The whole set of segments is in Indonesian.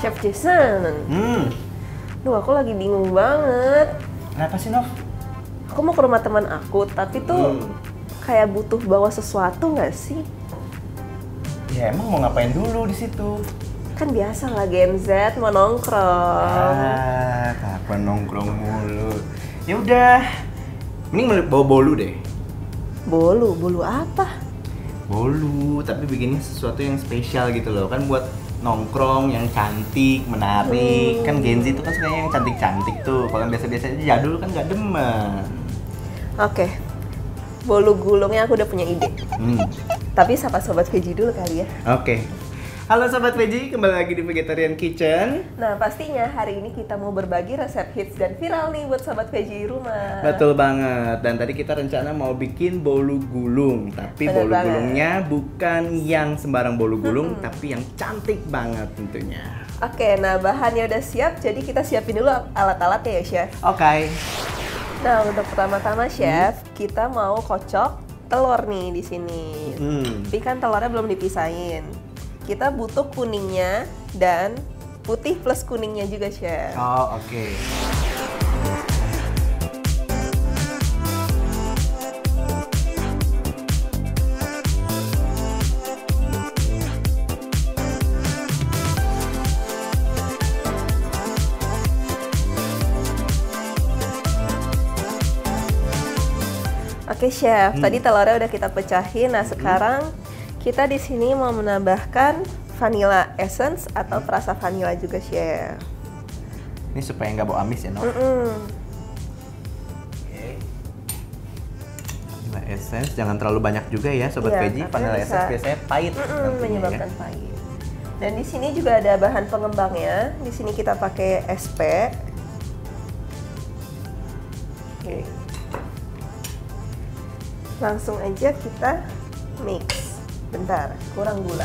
Chef Jason. Duh, aku lagi bingung banget. Kenapa sih, Nov? Aku mau ke rumah teman aku, tapi tuh kayak butuh bawa sesuatu nggak sih? Ya emang mau ngapain dulu di situ? Kan biasa lah Gen Z mau nongkrong. Kapan nongkrong mulu? Ya udah, mending bawa bolu deh. Bolu apa? Bolu, tapi bikinnya sesuatu yang spesial gitu loh. Kan buat nongkrong yang cantik, menarik. Kan Gen Z itu kan sukanya yang cantik-cantik tuh. Kalau yang biasa-biasa aja jadul kan gak demen. Oke, bolu gulungnya aku udah punya ide. Tapi sapa Sobat Veggie dulu kali ya. Oke. Halo Sobat Veggie, kembali lagi di Vegetarian Kitchen. Nah, pastinya hari ini kita mau berbagi resep hits dan viral nih buat Sobat Veggie di rumah. Betul banget. Dan tadi kita rencana mau bikin bolu gulung. Tapi Bener bolu banget. gulungnya bukan yang sembarang bolu gulung, tapi yang cantik banget tentunya. Oke, nah bahannya udah siap, jadi kita siapin dulu alat-alatnya ya, Chef. Oke. Nah, untuk pertama-tama, Chef, kita mau kocok telur nih di sini. Tapi kan telurnya belum dipisahin. Kita butuh kuningnya dan putih plus kuningnya juga, Chef. Oh, oke. Oke, Chef. Tadi telurnya udah kita pecahin. Nah, sekarang kita di sini mau menambahkan vanilla essence atau perasa vanilla juga, Chef. Ini supaya nggak bau amis ya, Nov? Oke. Vanilla essence, jangan terlalu banyak juga ya, Sobat Iya, Veggie. karena Vanilla bisa essence biasanya pahit nantinya menyebabkan ya. pahit. Dan di sini juga ada bahan pengembangnya. Di sini kita pakai SP. Oke. Langsung aja kita mix. Bentar, kurang gula.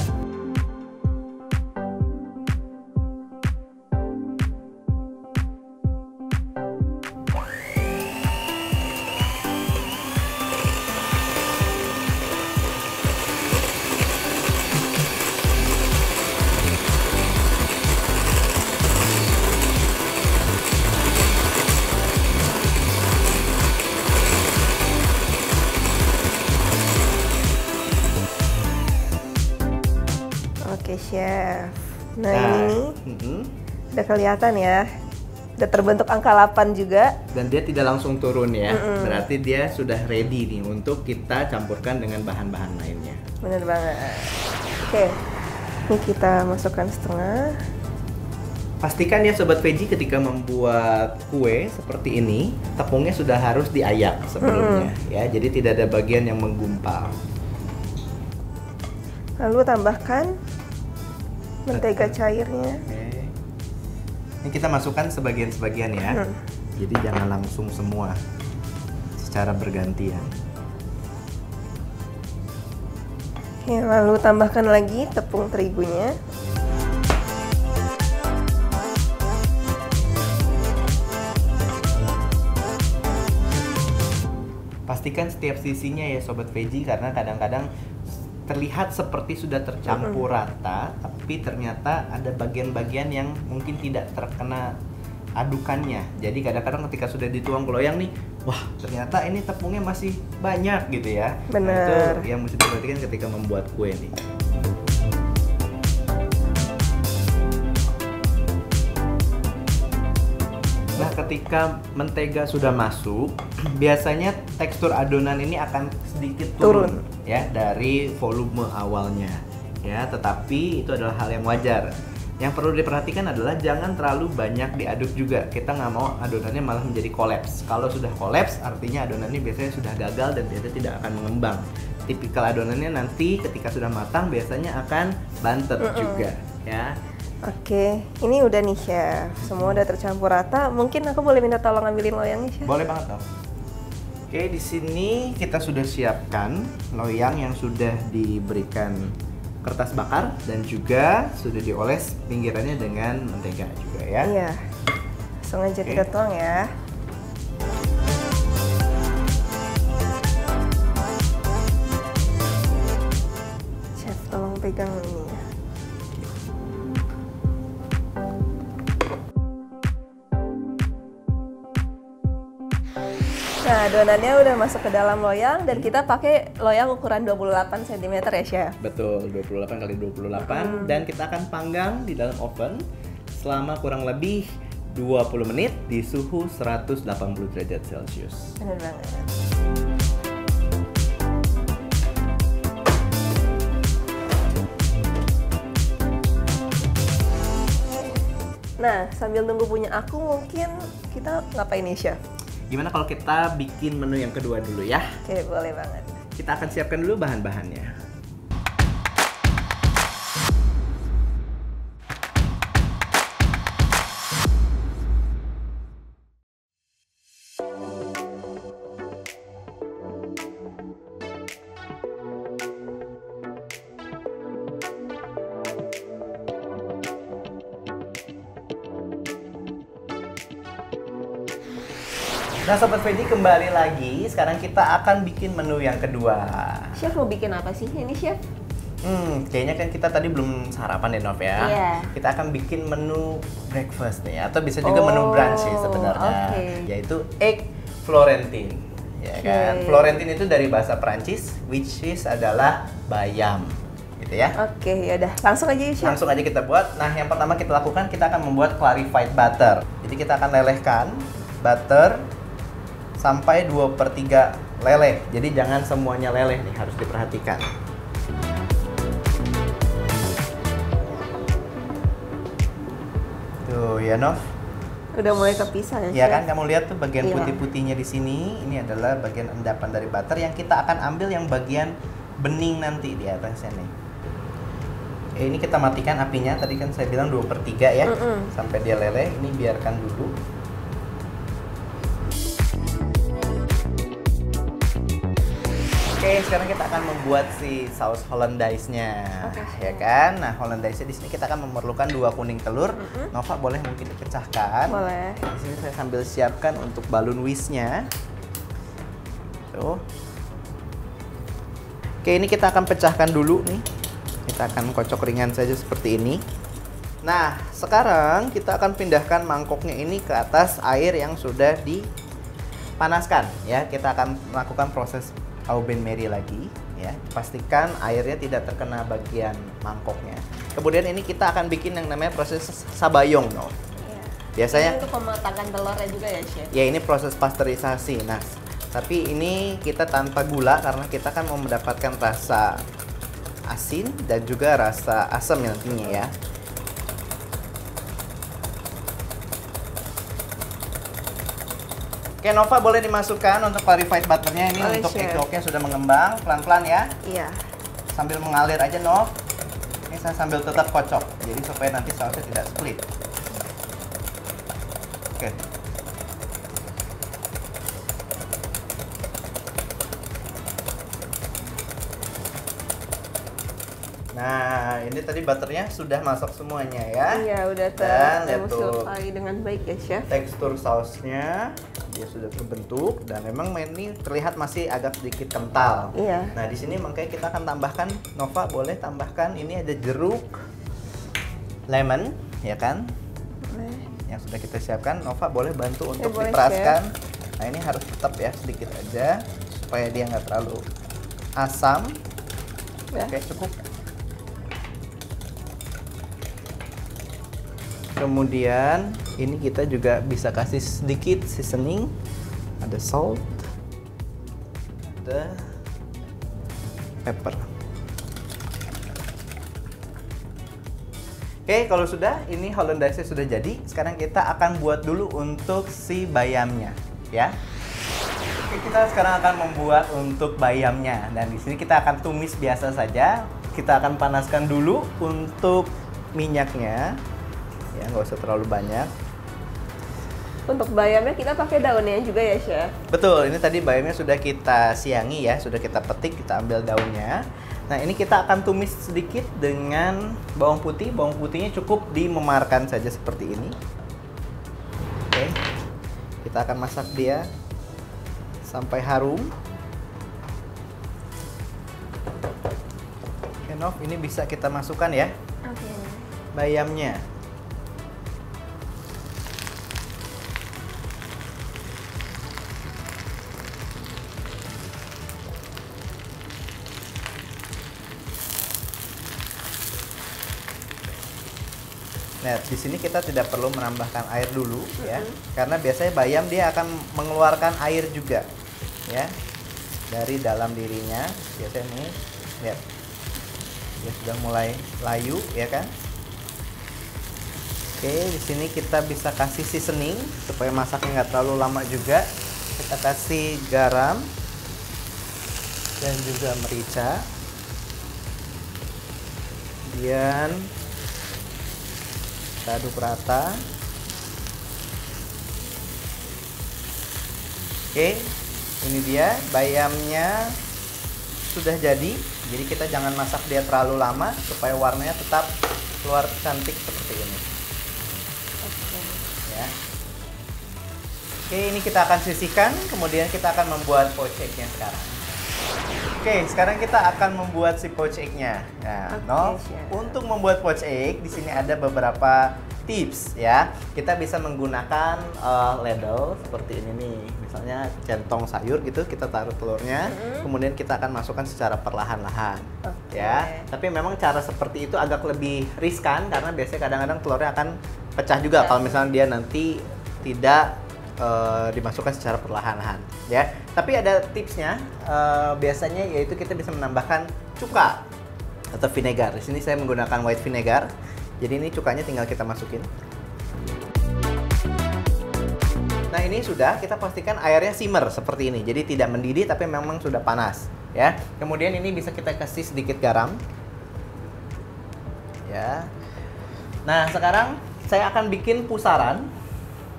Oke, Chef. Nah, ini nih udah kelihatan ya. Udah terbentuk angka 8 juga. Dan dia tidak langsung turun ya. Berarti dia sudah ready nih untuk kita campurkan dengan bahan-bahan lainnya. Bener banget. Oke, ini kita masukkan setengah. Pastikan ya Sobat Veggie ketika membuat kue seperti ini, tepungnya sudah harus diayak sebelumnya ya. Jadi tidak ada bagian yang menggumpal. Lalu tambahkan mentega cairnya. Oke. Ini kita masukkan sebagian-sebagian ya. Jadi jangan langsung semua, secara bergantian. Oke, lalu tambahkan lagi tepung terigunya. Pastikan setiap sisinya ya Sobat Veggie, karena kadang-kadang terlihat seperti sudah tercampur rata, tapi ternyata ada bagian-bagian yang mungkin tidak terkena adukannya. Jadi kadang-kadang ketika sudah dituang ke loyang nih, wah ternyata ini tepungnya masih banyak gitu ya. Bener. Nah, itu yang mesti diperhatikan ketika membuat kue nih. Nah, ketika mentega sudah masuk, biasanya tekstur adonan ini akan sedikit turun ya dari volume awalnya. Ya, tetapi itu adalah hal yang wajar. Yang perlu diperhatikan adalah jangan terlalu banyak diaduk juga. Kita nggak mau adonannya malah menjadi kolaps. Kalau sudah kolaps, artinya adonannya biasanya sudah gagal dan biasanya tidak akan mengembang. Tipikal adonannya nanti ketika sudah matang biasanya akan bantet juga, ya. Oke, ini udah nih, Chef. Semua udah tercampur rata. Mungkin aku boleh minta tolong ambilin loyangnya, Chef? Boleh banget dong. Oke, di sini kita sudah siapkan loyang yang sudah diberikan kertas bakar dan juga sudah dioles pinggirannya dengan mentega juga ya. Iya. Langsung aja kita tuang ya. Chef, tolong pegang ini ya. Nah, adonannya udah masuk ke dalam loyang dan kita pakai loyang ukuran 28 cm ya, Chef? Betul, 28 kali 28 dan kita akan panggang di dalam oven selama kurang lebih 20 menit di suhu 180 derajat Celcius. Bener banget. Nah, sambil nunggu punya aku, mungkin kita ngapain nih, Chef? Gimana kalau kita bikin menu yang kedua dulu ya? Oke, boleh banget. Kita akan siapkan dulu bahan-bahannya. Nah Sobat Vedi, kembali lagi. Sekarang kita akan bikin menu yang kedua. Chef mau bikin apa sih ini, Chef? Kayaknya kan kita tadi belum sarapan ya, Nov ya. Iya. Kita akan bikin menu breakfast nih, atau bisa juga menu brunch sih sebenarnya, yaitu egg Florentine. Ya kan? Florentine itu dari bahasa Prancis, which is adalah bayam. Gitu ya. Oke, yaudah. Langsung aja ya, Chef. Langsung aja kita buat. Nah, yang pertama kita lakukan, kita akan membuat clarified butter. Jadi kita akan lelehkan butter sampai 2/3 leleh. Jadi jangan semuanya leleh nih, harus diperhatikan. Tuh ya, Nov. Udah mulai kepisah ya, Ya Chef? kan, kamu lihat tuh bagian putih-putihnya di sini. Ini adalah bagian endapan dari butter yang kita akan ambil yang bagian bening nanti di atasnya nih. Ini kita matikan apinya. Tadi kan saya bilang 2/3 ya. Sampai dia leleh. Ini biarkan dulu. Oke, sekarang kita akan membuat si saus hollandaise-nya, ya kan? Nah, hollandaise-nya di sini kita akan memerlukan 2 kuning telur. Nova boleh mungkin dipecahkan. Boleh. Di sini saya sambil siapkan untuk balloon whisk-nya. Tuh. Oke, ini kita akan pecahkan dulu nih. Kita akan kocok ringan saja seperti ini. Nah, sekarang kita akan pindahkan mangkoknya ini ke atas air yang sudah dipanaskan, ya. Kita akan melakukan proses au bain marie lagi, ya. Pastikan airnya tidak terkena bagian mangkoknya. Kemudian ini kita akan bikin yang namanya proses sabayong, no. Iya. Biasanya ini untuk pematangan telurnya juga ya, Chef? Ya, ini proses pasteurisasi. Nah, tapi ini kita tanpa gula karena kita kan mau mendapatkan rasa asin dan juga rasa asam nantinya ya. Oke, Nova boleh dimasukkan untuk clarified butternya ini. Boleh, untuk egg yolknya sudah mengembang pelan-pelan ya. Iya. Sambil mengalir aja, Nov. Ini saya sambil tetap kocok, jadi supaya nanti sausnya tidak split. Oke. Nah, ini tadi butternya sudah masuk semuanya ya. Iya, udah teremulsifikasi dengan baik ya, Chef. Tekstur sausnya dia sudah terbentuk dan memang ini terlihat masih agak sedikit kental. Iya. Nah, di sini makanya kita akan tambahkan, Nova boleh tambahkan, ini ada jeruk lemon, ya kan? Boleh. Yang sudah kita siapkan. Nova boleh bantu untuk boleh, diperaskan. Chef. Nah, ini harus tetap ya sedikit aja supaya dia nggak terlalu asam. Ya. Oke, cukup. Kemudian ini kita juga bisa kasih sedikit seasoning. Ada salt, ada pepper. Oke, kalau sudah, ini hollandaise sudah jadi. Sekarang kita akan buat dulu untuk si bayamnya, ya. Oke, kita sekarang akan membuat untuk bayamnya. Dan di sini kita akan tumis biasa saja. Kita akan panaskan dulu untuk minyaknya. Ya, nggak usah terlalu banyak. Untuk bayamnya kita pakai daunnya juga ya, Chef? Betul, ini tadi bayamnya sudah kita siangi ya, sudah kita petik, kita ambil daunnya. Nah, ini kita akan tumis sedikit dengan bawang putih. Bawang putihnya cukup dimemarkan saja seperti ini. Oke, kita akan masak dia sampai harum. Oke, Nov, ini bisa kita masukkan ya. Oke. Bayamnya. Nah, di sini kita tidak perlu menambahkan air dulu ya, karena biasanya bayam dia akan mengeluarkan air juga ya dari dalam dirinya. Biasanya nih, lihat, dia sudah mulai layu ya kan. Oke, di sini kita bisa kasih seasoning supaya masaknya nggak terlalu lama juga. Kita kasih garam dan juga merica. Kemudian kita aduk rata. Oke, ini dia bayamnya sudah jadi. Jadi kita jangan masak dia terlalu lama supaya warnanya tetap keluar cantik seperti ini. Ya. Oke, ini kita akan sisihkan, kemudian kita akan membuat poached egg-nya sekarang. Oke, sekarang kita akan membuat si poached egg-nya. Nah, untuk membuat poached egg di sini ada beberapa tips ya. Kita bisa menggunakan ladle seperti ini nih. Misalnya centong sayur gitu, kita taruh telurnya, kemudian kita akan masukkan secara perlahan-lahan. Ya. Tapi memang cara seperti itu agak lebih riskan karena biasanya kadang-kadang telurnya akan pecah juga kalau misalnya dia nanti tidak dimasukkan secara perlahan-lahan ya. Tapi ada tipsnya, biasanya yaitu kita bisa menambahkan cuka atau vinegar. Di sini saya menggunakan white vinegar. Jadi ini cukanya tinggal kita masukin. Nah, ini sudah, kita pastikan airnya simmer seperti ini. Jadi tidak mendidih tapi memang sudah panas ya. Kemudian ini bisa kita kasih sedikit garam. Ya. Nah, sekarang saya akan bikin pusaran.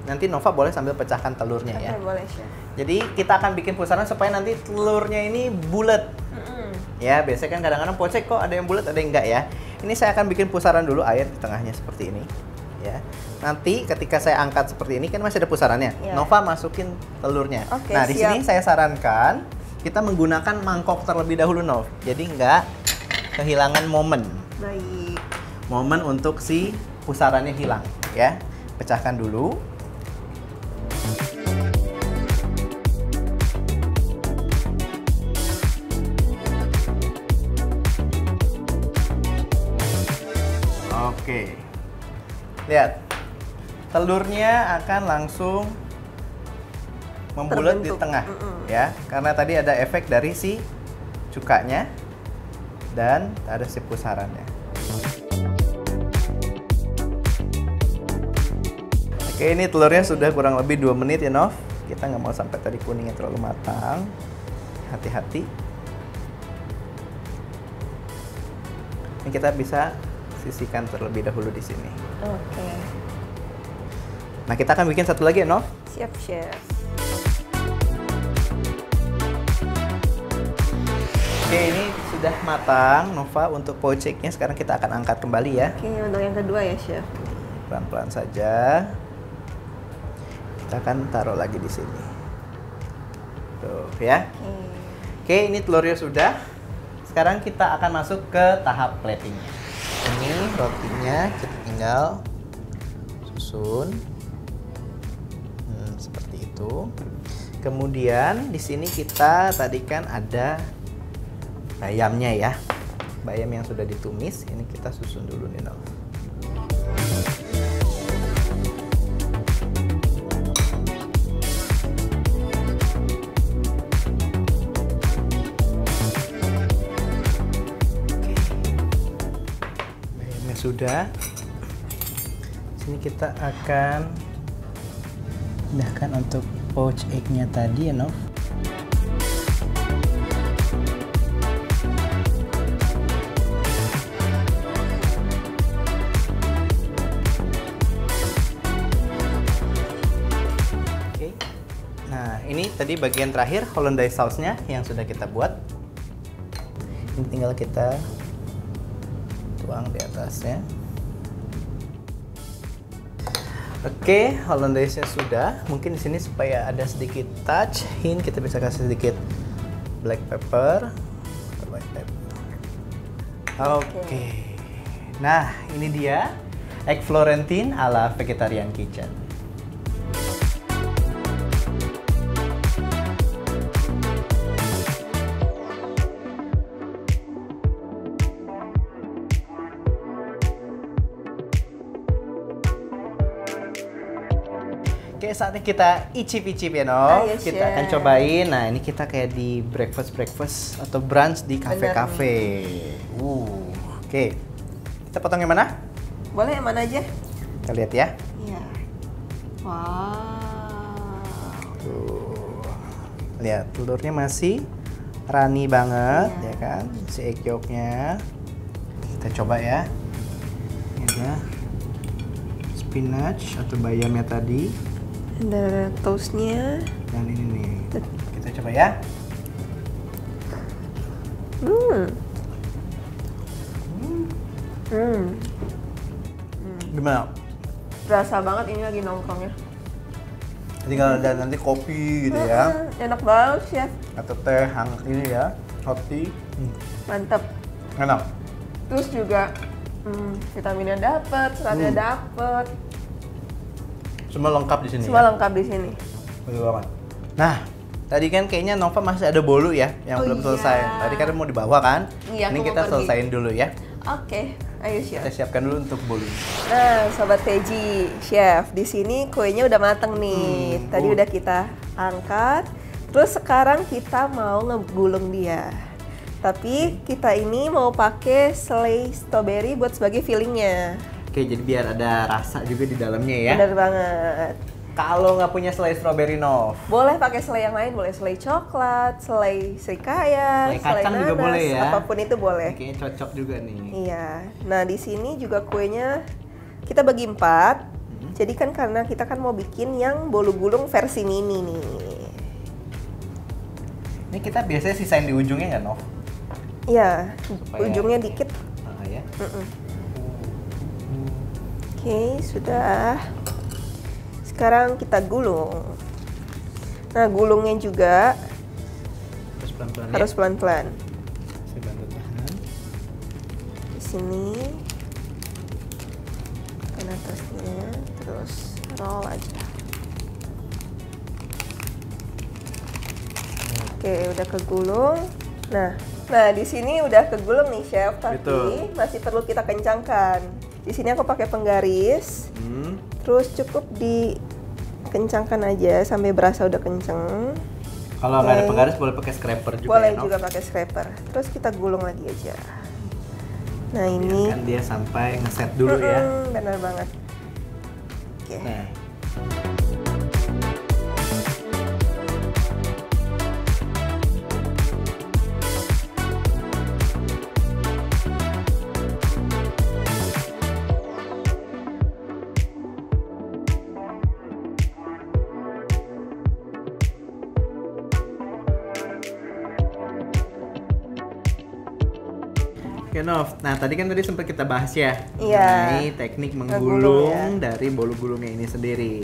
Nanti Nova boleh sambil pecahkan telurnya ya. Boleh, Chef. Jadi kita akan bikin pusaran supaya nanti telurnya ini bulat. Ya, biasanya kan kadang-kadang poached kok ada yang bulat, ada yang enggak ya. Ini saya akan bikin pusaran dulu, air di tengahnya seperti ini. Ya. Nanti ketika saya angkat seperti ini kan masih ada pusarannya. Nova masukin telurnya. Nah, di sini saya sarankan kita menggunakan mangkok terlebih dahulu, Nov. Jadi enggak kehilangan momen. Baik. Momen untuk si pusarannya hilang ya. Pecahkan dulu. Oke, lihat, telurnya akan langsung membulat di tengah ya, karena tadi ada efek dari si cukanya dan ada si pusarannya. Oke, ini telurnya sudah kurang lebih 2 menit ya, Nov. Kita nggak mau sampai tadi kuningnya terlalu matang. Hati-hati. Ini kita bisa sisihkan terlebih dahulu di sini. Oke. Nah, kita akan bikin satu lagi ya, Nov. Siap, Chef. Oke, ini sudah matang, Nova. Untuk poached egg-nya sekarang kita akan angkat kembali ya. Oke, untuk yang kedua ya, Chef. Pelan-pelan saja. Kita akan taruh lagi di sini. Tuh, ya. Oke, ini telurnya sudah. Sekarang kita akan masuk ke tahap plating-nya. Ini rotinya kita tinggal susun seperti itu. Kemudian di sini kita tadi kan ada bayamnya ya, bayam yang sudah ditumis. Ini kita susun dulu nih, Nov. Sudah. Sini kita akan pindahkan untuk poached egg-nya tadi ya, Nov. Oke. Nah, ini tadi bagian terakhir hollandaise sauce-nya yang sudah kita buat. Ini tinggal kita tuang di atasnya. Oke, hollandaise-nya sudah. Mungkin di sini supaya ada sedikit touch hint, kita bisa kasih sedikit black pepper. Oke. Nah, ini dia egg Florentine ala vegetarian kitchen. Oke, saatnya kita icip-icip ya, Nov. Ayo, Kita Chef. akan cobain. Nah, ini kita kayak di breakfast atau brunch di cafe-cafe. Oke. Kita potong yang mana? Boleh yang mana aja? Kita lihat ya. Iya. Wow. Tuh. Lihat, telurnya masih runny banget, ya kan? Si egg yolknya. Kita coba ya. Ini ada spinach atau bayamnya tadi. Ada toastnya. Dan ini nih. Kita coba ya. Gimana? Berasa banget ini lagi nongkrongnya. Tinggal ada nanti kopi gitu ya. Enak banget, Chef. Atau teh hangat ini ya. Hot tea. Mantep. Enak. Terus juga vitaminnya dapet, seratnya dapet. Semua lengkap di sini. Semua ya? lengkap di sini. Betul banget. Nah, tadi kan kayaknya Nova masih ada bolu ya yang belum selesai. Tadi kan mau dibawa kan? Iya, Ini aku kita mau pergi. selesain dulu ya. Oke, ayo Chef. Kita siapkan dulu untuk bolu. Nah, Sobat Veggie, Chef, di sini kuenya udah mateng nih. Tadi udah kita angkat. Terus sekarang kita mau ngegulung dia. Tapi kita ini mau pakai selai strawberry buat sebagai fillingnya. Oke, jadi biar ada rasa juga di dalamnya ya. Bener banget. Kalau nggak punya selai strawberry, Nov. Boleh pakai selai yang lain, boleh selai coklat, selai serikaya, Selai kacang nanas, juga boleh ya. apapun itu boleh. Kayaknya cocok juga nih. Iya. Nah, di sini juga kuenya kita bagi 4. Jadi kan karena kita kan mau bikin yang bolu gulung versi mini nih. Ini kita biasanya sisain di ujungnya nggak, Nov? Iya, Supaya- ujungnya dikit. Ya. Oke, sudah. Sekarang kita gulung. Nah, gulungnya juga Terus pelan-pelan harus pelan-pelan. Saya bantu tahan. Di sini tekan atasnya, terus roll aja. Oke, udah kegulung. Nah di sini udah kegulung nih, Chef, tapi Betul. masih perlu kita kencangkan. Di sini aku pakai penggaris, terus cukup dikencangkan aja sampai berasa udah kenceng. Kalau nggak ada Oke. penggaris boleh pakai scraper juga. Boleh ya, Nov? juga pakai scraper. Terus kita gulung lagi aja. Nah ini Kan dia sampai ngeset dulu ya. benar banget. Oke. Nah, oke, Nov. Nah, tadi kan sempat kita bahas ya Iya. mengenai teknik Ngegulung, menggulung dari bolu gulungnya ini sendiri.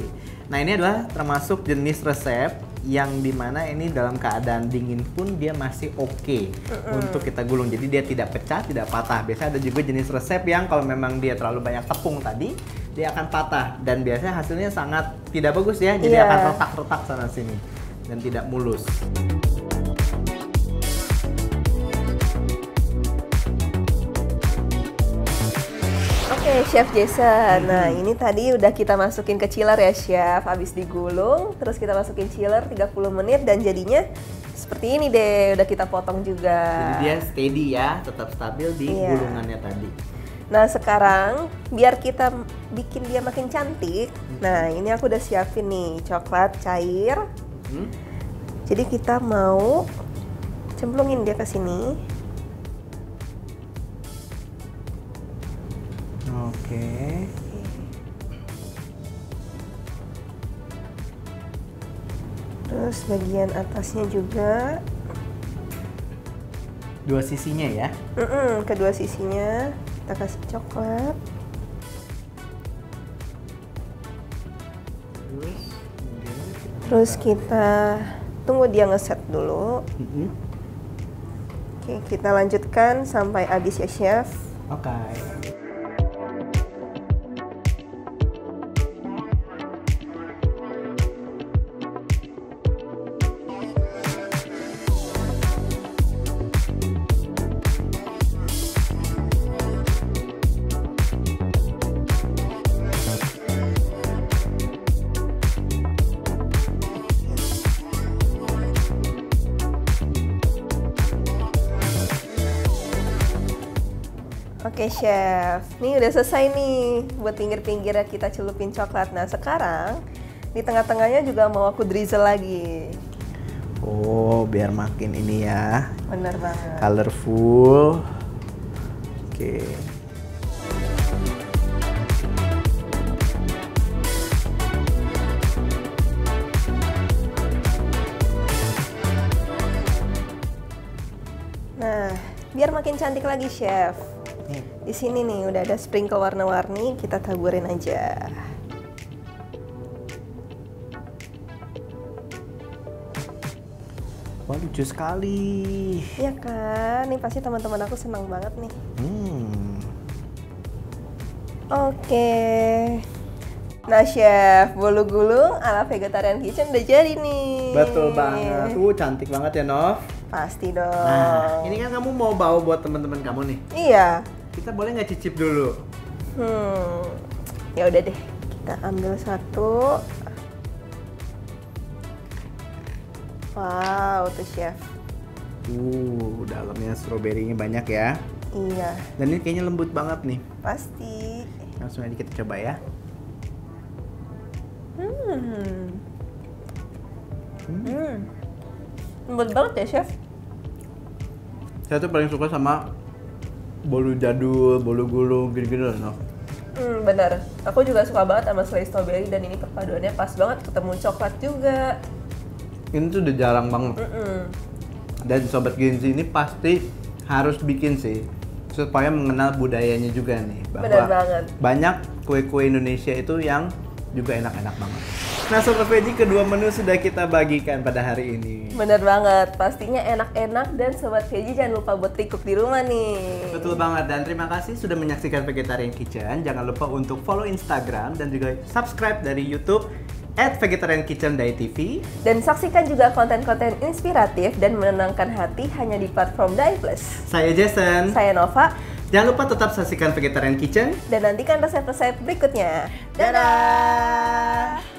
Nah, ini adalah termasuk jenis resep yang dimana ini dalam keadaan dingin pun dia masih oke untuk kita gulung. Jadi dia tidak pecah, tidak patah. Biasanya ada juga jenis resep yang kalau memang dia terlalu banyak tepung tadi, dia akan patah dan biasanya hasilnya sangat tidak bagus ya. Jadi Iya. akan retak-retak sana sini dan tidak mulus. Oke, Chef Jason. Nah, ini tadi udah kita masukin ke chiller ya, Chef. Habis digulung, terus kita masukin chiller 30 menit dan jadinya seperti ini deh. Udah kita potong juga. Jadi dia steady ya, tetap stabil di Iya. gulungannya tadi. Nah, sekarang biar kita bikin dia makin cantik. Nah, ini aku udah siapin nih coklat cair. Jadi kita mau cemplungin dia ke sini. Oke. Terus bagian atasnya juga. Dua sisinya ya. Kedua sisinya kita kasih coklat. Terus kita tunggu dia ngeset dulu. Oke, kita lanjutkan sampai habis ya, Chef. Oke. Oke chef, nih udah selesai nih buat pinggir-pinggirnya kita celupin coklat. Nah sekarang di tengah-tengahnya juga mau aku drizzle lagi. Oh, biar makin ini ya. Bener banget. Colorful. Oke. Nah, biar makin cantik lagi chef. Di sini nih udah ada sprinkle warna-warni, kita taburin aja. Wah, lucu sekali. Iya kan, nih pasti teman-teman aku senang banget nih. Oke. Nah chef, bolu gulung ala vegetarian kitchen udah jadi nih. Betul banget. Cantik banget ya, Nov. Pasti dong. Nah, ini kan kamu mau bawa buat teman-teman kamu nih. Iya. Kita boleh nggak cicip dulu? Ya udah deh, kita ambil satu. Wow, tuh chef. Dalamnya stroberinya banyak ya. Iya. Dan ini kayaknya lembut banget nih. Pasti. Langsung aja kita coba ya. Lembut banget ya chef. Saya tuh paling suka sama bolu jadul, bolu gulung, gini-gini loh. Bener. Aku juga suka banget sama selai strawberry dan ini perpaduannya pas banget, ketemu coklat juga. Ini tuh udah jarang banget. Dan Sobat Genzi ini pasti harus bikin sih, supaya mengenal budayanya juga nih. Bahwa bener banget. Banyak kue-kue Indonesia itu yang juga enak-enak banget. Nah Sobat Veggie, kedua menu sudah kita bagikan pada hari ini. Bener banget, pastinya enak-enak dan Sobat Veggie jangan lupa buat tikuk di rumah nih. Betul banget, dan terima kasih sudah menyaksikan Vegetarian Kitchen. Jangan lupa untuk follow Instagram dan juga subscribe dari YouTube @vegetariankitchen.tv. Dan saksikan juga konten-konten inspiratif dan menenangkan hati hanya di platform Dai Plus. Saya Jason. Saya Nova. Jangan lupa tetap saksikan Vegetarian Kitchen. Dan nantikan resep-resep berikutnya. Dadah!